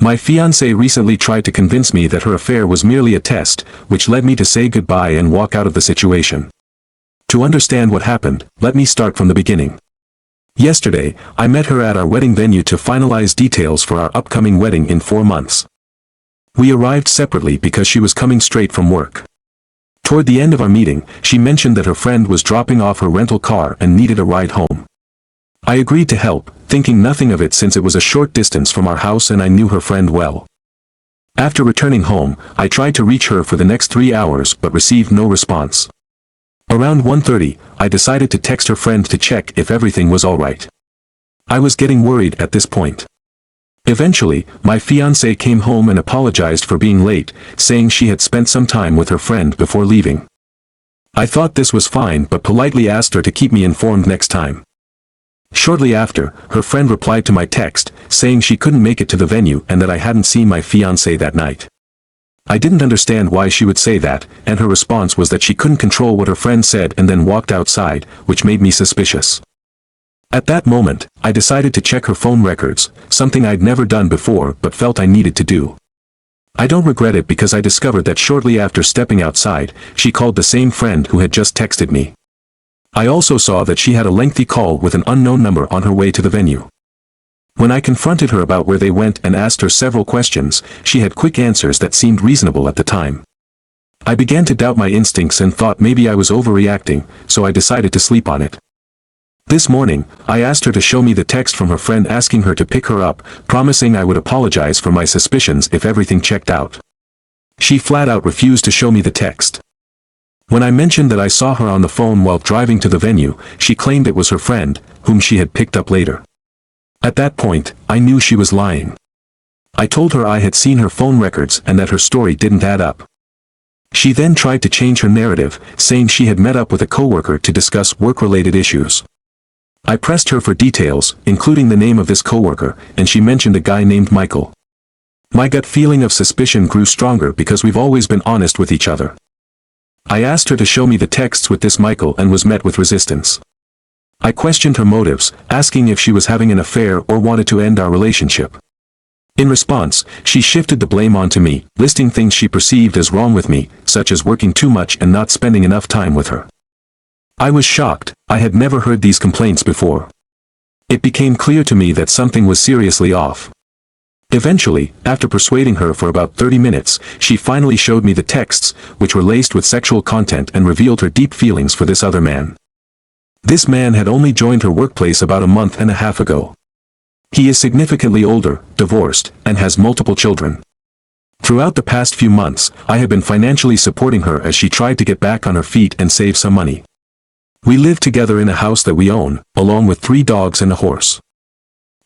My fiancée recently tried to convince me that her affair was merely a test, which led me to say goodbye and walk out of the situation. To understand what happened, let me start from the beginning. Yesterday, I met her at our wedding venue to finalize details for our upcoming wedding in 4 months. We arrived separately because she was coming straight from work. Toward the end of our meeting, she mentioned that her friend was dropping off her rental car and needed a ride home. I agreed to help, thinking nothing of it since it was a short distance from our house and I knew her friend well. After returning home, I tried to reach her for the next 3 hours but received no response. Around 1:30, I decided to text her friend to check if everything was alright. I was getting worried at this point. Eventually, my fiancée came home and apologized for being late, saying she had spent some time with her friend before leaving. I thought this was fine but politely asked her to keep me informed next time. Shortly after, her friend replied to my text, saying she couldn't make it to the venue and that I hadn't seen my fiancé that night. I didn't understand why she would say that, and her response was that she couldn't control what her friend said and then walked outside, which made me suspicious. At that moment, I decided to check her phone records, something I'd never done before but felt I needed to do. I don't regret it because I discovered that shortly after stepping outside, she called the same friend who had just texted me. I also saw that she had a lengthy call with an unknown number on her way to the venue. When I confronted her about where they went and asked her several questions, she had quick answers that seemed reasonable at the time. I began to doubt my instincts and thought maybe I was overreacting, so I decided to sleep on it. This morning, I asked her to show me the text from her friend asking her to pick her up, promising I would apologize for my suspicions if everything checked out. She flat out refused to show me the text. When I mentioned that I saw her on the phone while driving to the venue, she claimed it was her friend, whom she had picked up later. At that point, I knew she was lying. I told her I had seen her phone records and that her story didn't add up. She then tried to change her narrative, saying she had met up with a coworker to discuss work-related issues. I pressed her for details, including the name of this coworker, and she mentioned a guy named Michael. My gut feeling of suspicion grew stronger because we've always been honest with each other. I asked her to show me the texts with this Michael and was met with resistance. I questioned her motives, asking if she was having an affair or wanted to end our relationship. In response, she shifted the blame onto me, listing things she perceived as wrong with me, such as working too much and not spending enough time with her. I was shocked. I had never heard these complaints before. It became clear to me that something was seriously off. Eventually, after persuading her for about 30 minutes, she finally showed me the texts, which were laced with sexual content and revealed her deep feelings for this other man. This man had only joined her workplace about a month and a half ago. He is significantly older, divorced, and has multiple children. Throughout the past few months, I have been financially supporting her as she tried to get back on her feet and save some money. We live together in a house that we own, along with 3 dogs and a horse.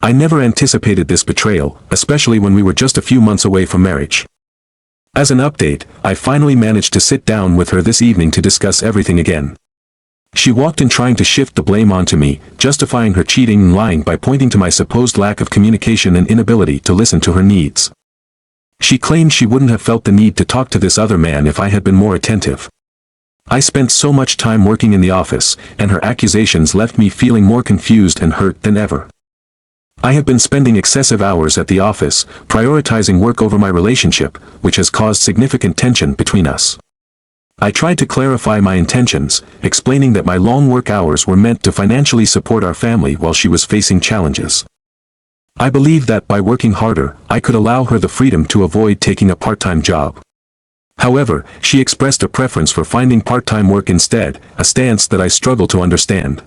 I never anticipated this betrayal, especially when we were just a few months away from marriage. As an update, I finally managed to sit down with her this evening to discuss everything again. She walked in trying to shift the blame onto me, justifying her cheating and lying by pointing to my supposed lack of communication and inability to listen to her needs. She claimed she wouldn't have felt the need to talk to this other man if I had been more attentive. I spent so much time working in the office, and her accusations left me feeling more confused and hurt than ever. I have been spending excessive hours at the office, prioritizing work over my relationship, which has caused significant tension between us. I tried to clarify my intentions, explaining that my long work hours were meant to financially support our family while she was facing challenges. I believed that by working harder, I could allow her the freedom to avoid taking a part-time job. However, she expressed a preference for finding part-time work instead, a stance that I struggle to understand.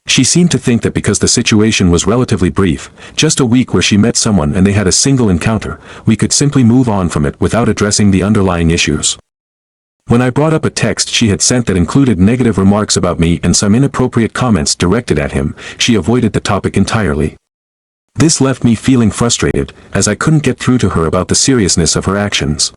She seemed to think that because the situation was relatively brief, just a week where she met someone and they had a single encounter, we could simply move on from it without addressing the underlying issues. When I brought up a text she had sent that included negative remarks about me and some inappropriate comments directed at him, she avoided the topic entirely. This left me feeling frustrated, as I couldn't get through to her about the seriousness of her actions.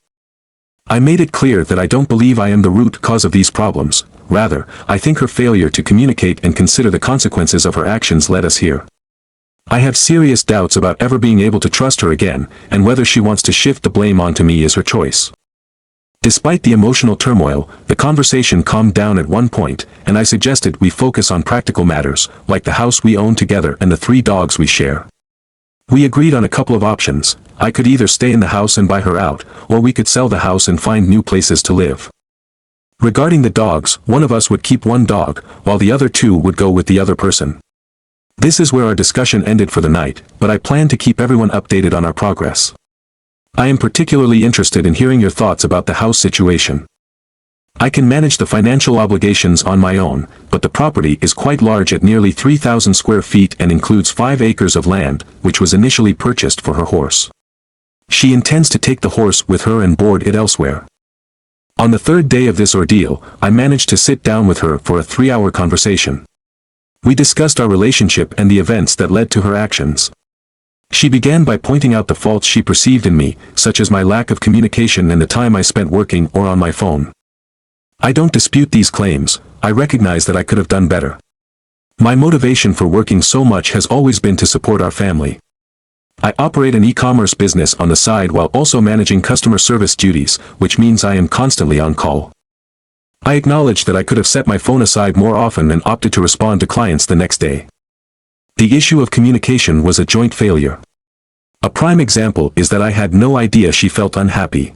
I made it clear that I don't believe I am the root cause of these problems. Rather, I think her failure to communicate and consider the consequences of her actions led us here. I have serious doubts about ever being able to trust her again, and whether she wants to shift the blame onto me is her choice. Despite the emotional turmoil, the conversation calmed down at one point, and I suggested we focus on practical matters, like the house we own together and the 3 dogs we share. We agreed on a couple of options. I could either stay in the house and buy her out, or we could sell the house and find new places to live. Regarding the dogs, one of us would keep one dog, while the other two would go with the other person. This is where our discussion ended for the night, but I plan to keep everyone updated on our progress. I am particularly interested in hearing your thoughts about the house situation. I can manage the financial obligations on my own, but the property is quite large at nearly 3,000 square feet and includes 5 acres of land, which was initially purchased for her horse. She intends to take the horse with her and board it elsewhere. On the third day of this ordeal, I managed to sit down with her for a 3-hour conversation. We discussed our relationship and the events that led to her actions. She began by pointing out the faults she perceived in me, such as my lack of communication and the time I spent working or on my phone. I don't dispute these claims. I recognize that I could have done better. My motivation for working so much has always been to support our family. I operate an e-commerce business on the side while also managing customer service duties, which means I am constantly on call. I acknowledge that I could have set my phone aside more often and opted to respond to clients the next day. The issue of communication was a joint failure. A prime example is that I had no idea she felt unhappy.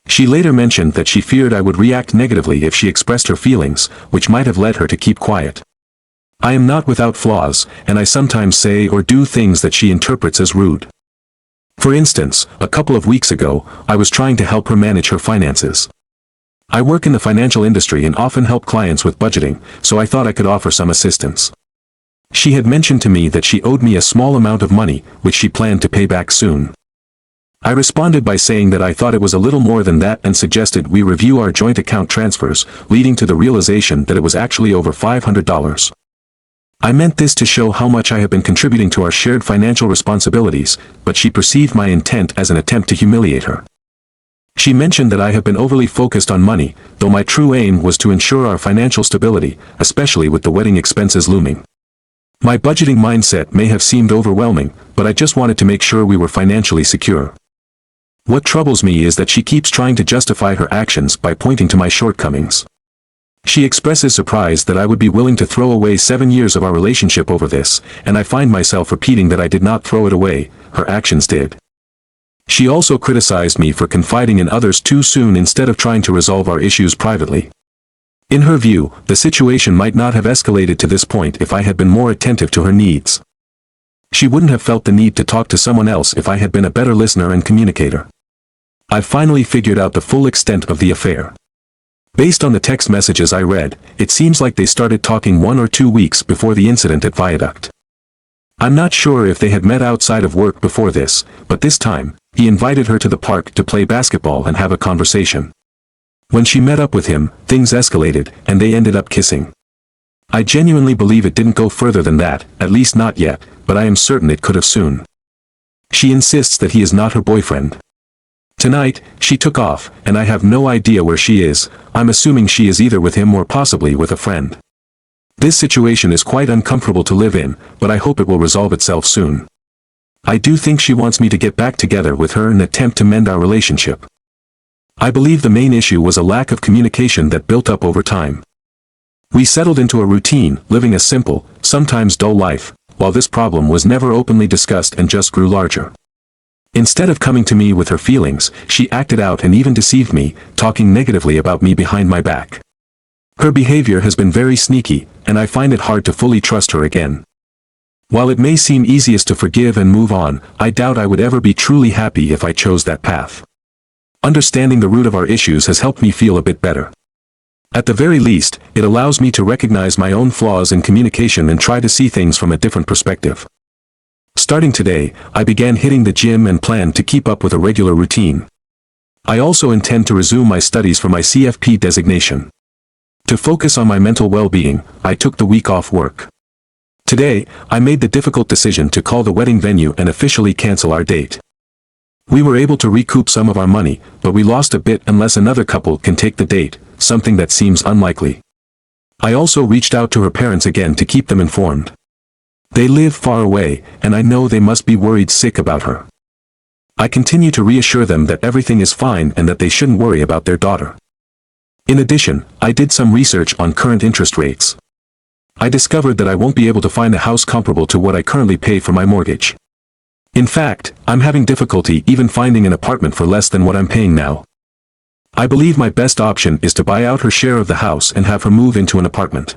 She later mentioned that she feared I would react negatively if she expressed her feelings, which might have led her to keep quiet. I am not without flaws, and I sometimes say or do things that she interprets as rude. For instance, a couple of weeks ago, I was trying to help her manage her finances. I work in the financial industry and often help clients with budgeting, so I thought I could offer some assistance. She had mentioned to me that she owed me a small amount of money, which she planned to pay back soon. I responded by saying that I thought it was a little more than that and suggested we review our joint account transfers, leading to the realization that it was actually over $500. I meant this to show how much I have been contributing to our shared financial responsibilities, but she perceived my intent as an attempt to humiliate her. She mentioned that I have been overly focused on money, though my true aim was to ensure our financial stability, especially with the wedding expenses looming. My budgeting mindset may have seemed overwhelming, but I just wanted to make sure we were financially secure. What troubles me is that she keeps trying to justify her actions by pointing to my shortcomings. She expresses surprise that I would be willing to throw away 7 years of our relationship over this, and I find myself repeating that I did not throw it away, her actions did. She also criticized me for confiding in others too soon instead of trying to resolve our issues privately. In her view, the situation might not have escalated to this point if I had been more attentive to her needs. She wouldn't have felt the need to talk to someone else if I had been a better listener and communicator. I've finally figured out the full extent of the affair. Based on the text messages I read, it seems like they started talking 1 or 2 weeks before the incident at Viaduct. I'm not sure if they had met outside of work before this, but this time, he invited her to the park to play basketball and have a conversation. When she met up with him, things escalated, and they ended up kissing. I genuinely believe it didn't go further than that, at least not yet, but I am certain it could have soon. She insists that he is not her boyfriend. Tonight, she took off, and I have no idea where she is. I'm assuming she is either with him or possibly with a friend. This situation is quite uncomfortable to live in, but I hope it will resolve itself soon. I do think she wants me to get back together with her in an attempt to mend our relationship. I believe the main issue was a lack of communication that built up over time. We settled into a routine, living a simple, sometimes dull life, while this problem was never openly discussed and just grew larger. Instead of coming to me with her feelings, she acted out and even deceived me, talking negatively about me behind my back. Her behavior has been very sneaky, and I find it hard to fully trust her again. While it may seem easiest to forgive and move on, I doubt I would ever be truly happy if I chose that path. Understanding the root of our issues has helped me feel a bit better. At the very least, it allows me to recognize my own flaws in communication and try to see things from a different perspective. Starting today, I began hitting the gym and plan to keep up with a regular routine. I also intend to resume my studies for my CFP designation. To focus on my mental well-being, I took the week off work. Today, I made the difficult decision to call the wedding venue and officially cancel our date. We were able to recoup some of our money, but we lost a bit unless another couple can take the date, something that seems unlikely. I also reached out to her parents again to keep them informed. They live far away, and I know they must be worried sick about her. I continue to reassure them that everything is fine and that they shouldn't worry about their daughter. In addition, I did some research on current interest rates. I discovered that I won't be able to find a house comparable to what I currently pay for my mortgage. In fact, I'm having difficulty even finding an apartment for less than what I'm paying now. I believe my best option is to buy out her share of the house and have her move into an apartment.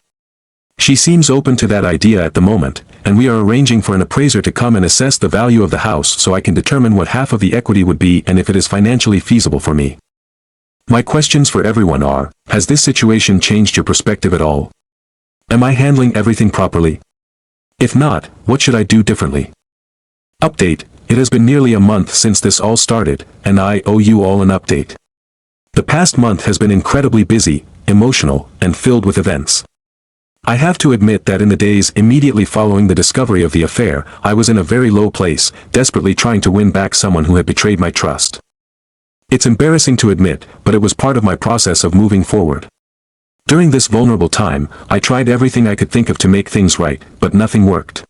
She seems open to that idea at the moment, and we are arranging for an appraiser to come and assess the value of the house so I can determine what half of the equity would be and if it is financially feasible for me. My questions for everyone are, has this situation changed your perspective at all? Am I handling everything properly? If not, what should I do differently? Update: it has been nearly a month since this all started, and I owe you all an update. The past month has been incredibly busy, emotional, and filled with events. I have to admit that in the days immediately following the discovery of the affair, I was in a very low place, desperately trying to win back someone who had betrayed my trust. It's embarrassing to admit, but it was part of my process of moving forward. During this vulnerable time, I tried everything I could think of to make things right, but nothing worked.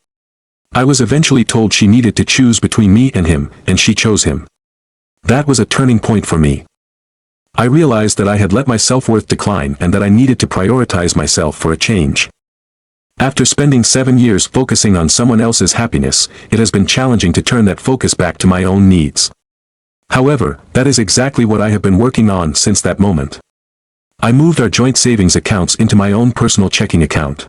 I was eventually told she needed to choose between me and him, and she chose him. That was a turning point for me. I realized that I had let my self-worth decline and that I needed to prioritize myself for a change. After spending 7 years focusing on someone else's happiness, it has been challenging to turn that focus back to my own needs. However, that is exactly what I have been working on since that moment. I moved our joint savings accounts into my own personal checking account.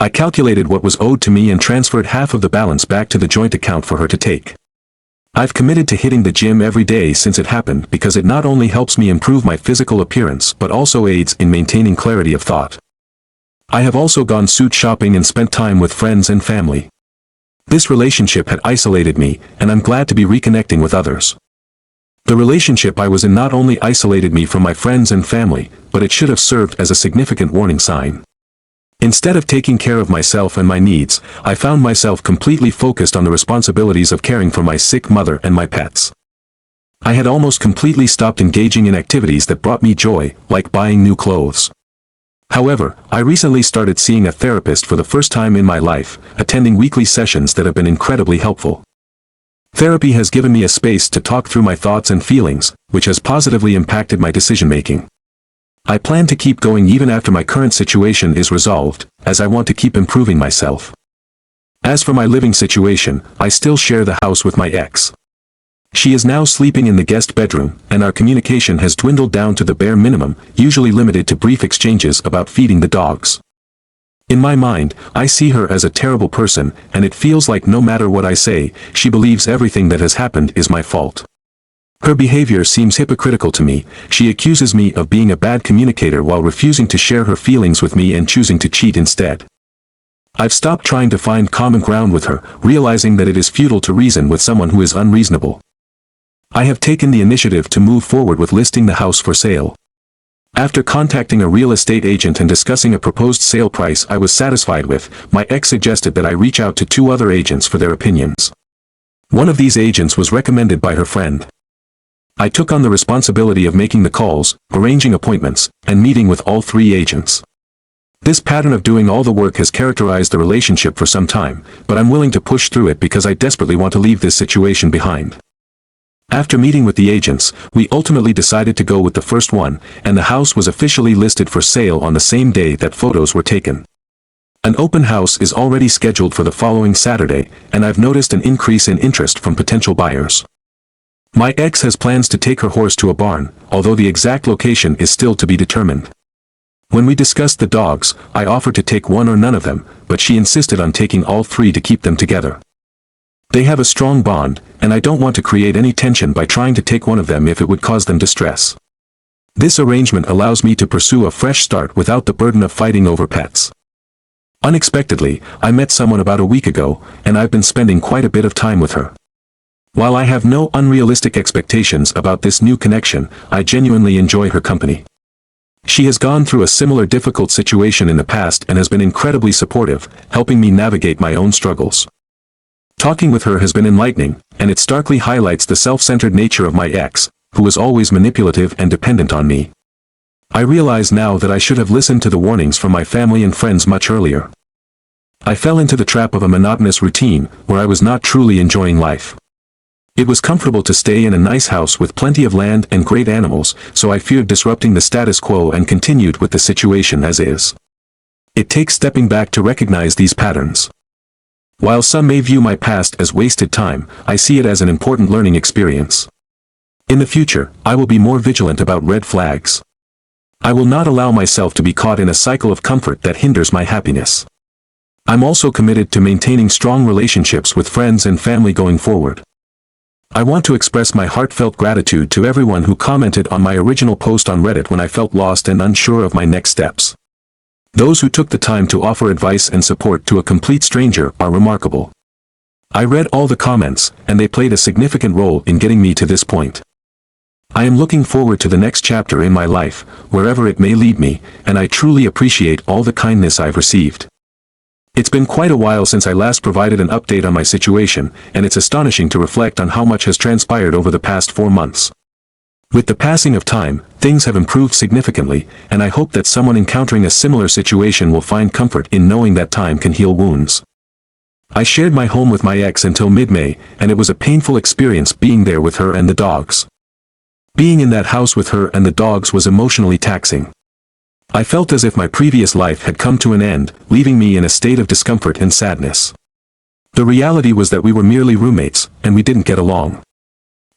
I calculated what was owed to me and transferred half of the balance back to the joint account for her to take. I've committed to hitting the gym every day since it happened because it not only helps me improve my physical appearance but also aids in maintaining clarity of thought. I have also gone suit shopping and spent time with friends and family. This relationship had isolated me, and I'm glad to be reconnecting with others. The relationship I was in not only isolated me from my friends and family, but it should have served as a significant warning sign. Instead of taking care of myself and my needs, I found myself completely focused on the responsibilities of caring for my sick mother and my pets. I had almost completely stopped engaging in activities that brought me joy, like buying new clothes. However, I recently started seeing a therapist for the first time in my life, attending weekly sessions that have been incredibly helpful. Therapy has given me a space to talk through my thoughts and feelings, which has positively impacted my decision-making. I plan to keep going even after my current situation is resolved, as I want to keep improving myself. As for my living situation, I still share the house with my ex. She is now sleeping in the guest bedroom, and our communication has dwindled down to the bare minimum, usually limited to brief exchanges about feeding the dogs. In my mind, I see her as a terrible person, and it feels like no matter what I say, she believes everything that has happened is my fault. Her behavior seems hypocritical to me. She accuses me of being a bad communicator while refusing to share her feelings with me and choosing to cheat instead. I've stopped trying to find common ground with her, realizing that it is futile to reason with someone who is unreasonable. I have taken the initiative to move forward with listing the house for sale. After contacting a real estate agent and discussing a proposed sale price I was satisfied with, my ex suggested that I reach out to 2 other agents for their opinions. One of these agents was recommended by her friend. I took on the responsibility of making the calls, arranging appointments, and meeting with all 3 agents. This pattern of doing all the work has characterized the relationship for some time, but I'm willing to push through it because I desperately want to leave this situation behind. After meeting with the agents, we ultimately decided to go with the first one, and the house was officially listed for sale on the same day that photos were taken. An open house is already scheduled for the following Saturday, and I've noticed an increase in interest from potential buyers. My ex has plans to take her horse to a barn, although the exact location is still to be determined. When we discussed the dogs, I offered to take one or none of them, but she insisted on taking all 3 to keep them together. They have a strong bond, and I don't want to create any tension by trying to take one of them if it would cause them distress. This arrangement allows me to pursue a fresh start without the burden of fighting over pets. Unexpectedly, I met someone about a week ago, and I've been spending quite a bit of time with her. While I have no unrealistic expectations about this new connection, I genuinely enjoy her company. She has gone through a similar difficult situation in the past and has been incredibly supportive, helping me navigate my own struggles. Talking with her has been enlightening, and it starkly highlights the self-centered nature of my ex, who was always manipulative and dependent on me. I realize now that I should have listened to the warnings from my family and friends much earlier. I fell into the trap of a monotonous routine, where I was not truly enjoying life. It was comfortable to stay in a nice house with plenty of land and great animals, so I feared disrupting the status quo and continued with the situation as is. It takes stepping back to recognize these patterns. While some may view my past as wasted time, I see it as an important learning experience. In the future, I will be more vigilant about red flags. I will not allow myself to be caught in a cycle of comfort that hinders my happiness. I'm also committed to maintaining strong relationships with friends and family going forward. I want to express my heartfelt gratitude to everyone who commented on my original post on Reddit when I felt lost and unsure of my next steps. Those who took the time to offer advice and support to a complete stranger are remarkable. I read all the comments, and they played a significant role in getting me to this point. I am looking forward to the next chapter in my life, wherever it may lead me, and I truly appreciate all the kindness I've received. It's been quite a while since I last provided an update on my situation, and it's astonishing to reflect on how much has transpired over the past 4 months. With the passing of time, things have improved significantly, and I hope that someone encountering a similar situation will find comfort in knowing that time can heal wounds. I shared my home with my ex until mid-May, and it was a painful experience being there with her and the dogs. Being in that house with her and the dogs was emotionally taxing. I felt as if my previous life had come to an end, leaving me in a state of discomfort and sadness. The reality was that we were merely roommates, and we didn't get along.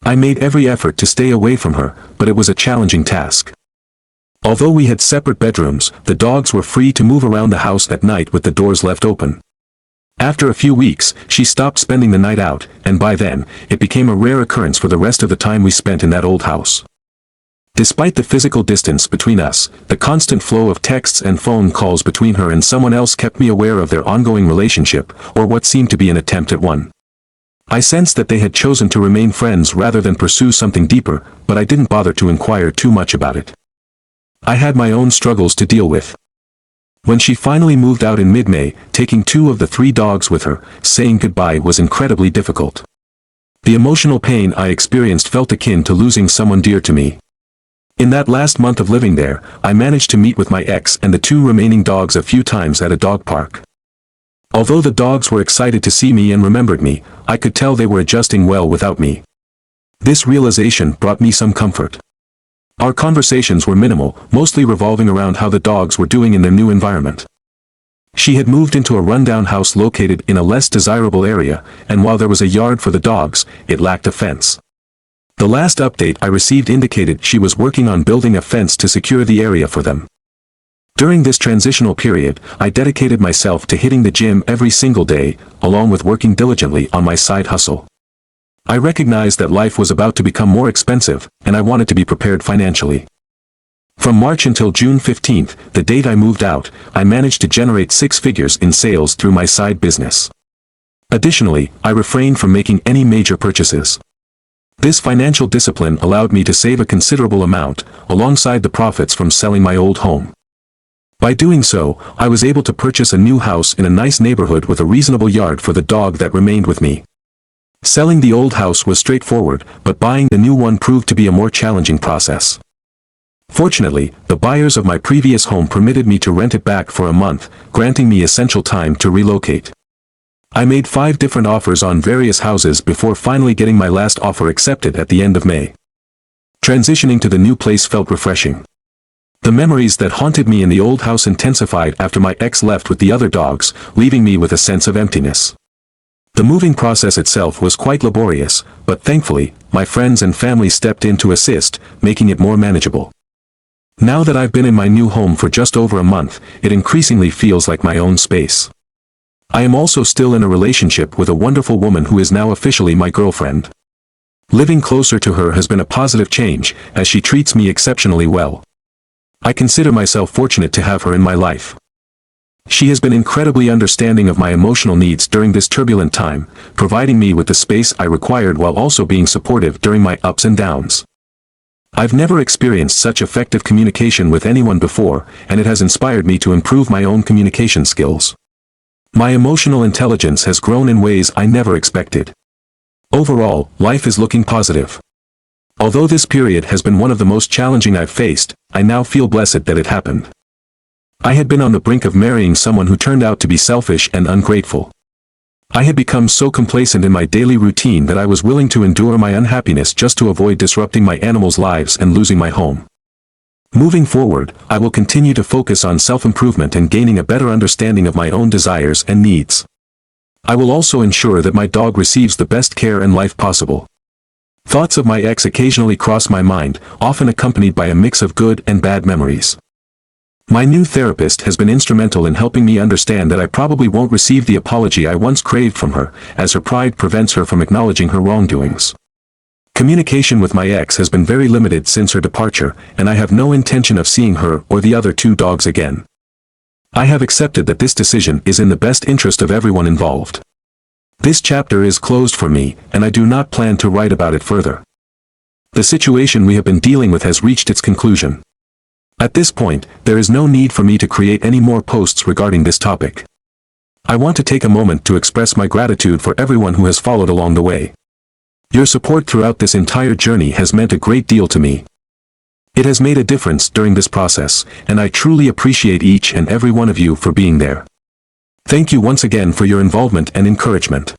I made every effort to stay away from her, but it was a challenging task. Although we had separate bedrooms, the dogs were free to move around the house at night with the doors left open. After a few weeks, she stopped spending the night out, and by then, it became a rare occurrence for the rest of the time we spent in that old house. Despite the physical distance between us, the constant flow of texts and phone calls between her and someone else kept me aware of their ongoing relationship, or what seemed to be an attempt at one. I sensed that they had chosen to remain friends rather than pursue something deeper, but I didn't bother to inquire too much about it. I had my own struggles to deal with. When she finally moved out in mid-May, taking 2 of the 3 dogs with her, saying goodbye was incredibly difficult. The emotional pain I experienced felt akin to losing someone dear to me. In that last month of living there, I managed to meet with my ex and the 2 remaining dogs a few times at a dog park. Although the dogs were excited to see me and remembered me, I could tell they were adjusting well without me. This realization brought me some comfort. Our conversations were minimal, mostly revolving around how the dogs were doing in their new environment. She had moved into a rundown house located in a less desirable area, and while there was a yard for the dogs, it lacked a fence. The last update I received indicated she was working on building a fence to secure the area for them. During this transitional period, I dedicated myself to hitting the gym every single day, along with working diligently on my side hustle. I recognized that life was about to become more expensive, and I wanted to be prepared financially. From March until June 15th, the date I moved out, I managed to generate 6 figures in sales through my side business. Additionally, I refrained from making any major purchases. This financial discipline allowed me to save a considerable amount, alongside the profits from selling my old home. By doing so, I was able to purchase a new house in a nice neighborhood with a reasonable yard for the dog that remained with me. Selling the old house was straightforward, but buying the new one proved to be a more challenging process. Fortunately, the buyers of my previous home permitted me to rent it back for a month, granting me essential time to relocate. I made 5 different offers on various houses before finally getting my last offer accepted at the end of May. Transitioning to the new place felt refreshing. The memories that haunted me in the old house intensified after my ex left with the other dogs, leaving me with a sense of emptiness. The moving process itself was quite laborious, but thankfully, my friends and family stepped in to assist, making it more manageable. Now that I've been in my new home for just over a month, it increasingly feels like my own space. I am also still in a relationship with a wonderful woman who is now officially my girlfriend. Living closer to her has been a positive change, as she treats me exceptionally well. I consider myself fortunate to have her in my life. She has been incredibly understanding of my emotional needs during this turbulent time, providing me with the space I required while also being supportive during my ups and downs. I've never experienced such effective communication with anyone before, and it has inspired me to improve my own communication skills. My emotional intelligence has grown in ways I never expected. Overall, life is looking positive. Although this period has been one of the most challenging I've faced, I now feel blessed that it happened. I had been on the brink of marrying someone who turned out to be selfish and ungrateful. I had become so complacent in my daily routine that I was willing to endure my unhappiness just to avoid disrupting my animals' lives and losing my home. Moving forward, I will continue to focus on self-improvement and gaining a better understanding of my own desires and needs. I will also ensure that my dog receives the best care and life possible. Thoughts of my ex occasionally cross my mind, often accompanied by a mix of good and bad memories. My new therapist has been instrumental in helping me understand that I probably won't receive the apology I once craved from her, as her pride prevents her from acknowledging her wrongdoings. Communication with my ex has been very limited since her departure, and I have no intention of seeing her or the other 2 dogs again. I have accepted that this decision is in the best interest of everyone involved. This chapter is closed for me, and I do not plan to write about it further. The situation we have been dealing with has reached its conclusion. At this point, there is no need for me to create any more posts regarding this topic. I want to take a moment to express my gratitude for everyone who has followed along the way. Your support throughout this entire journey has meant a great deal to me. It has made a difference during this process, and I truly appreciate each and every one of you for being there. Thank you once again for your involvement and encouragement.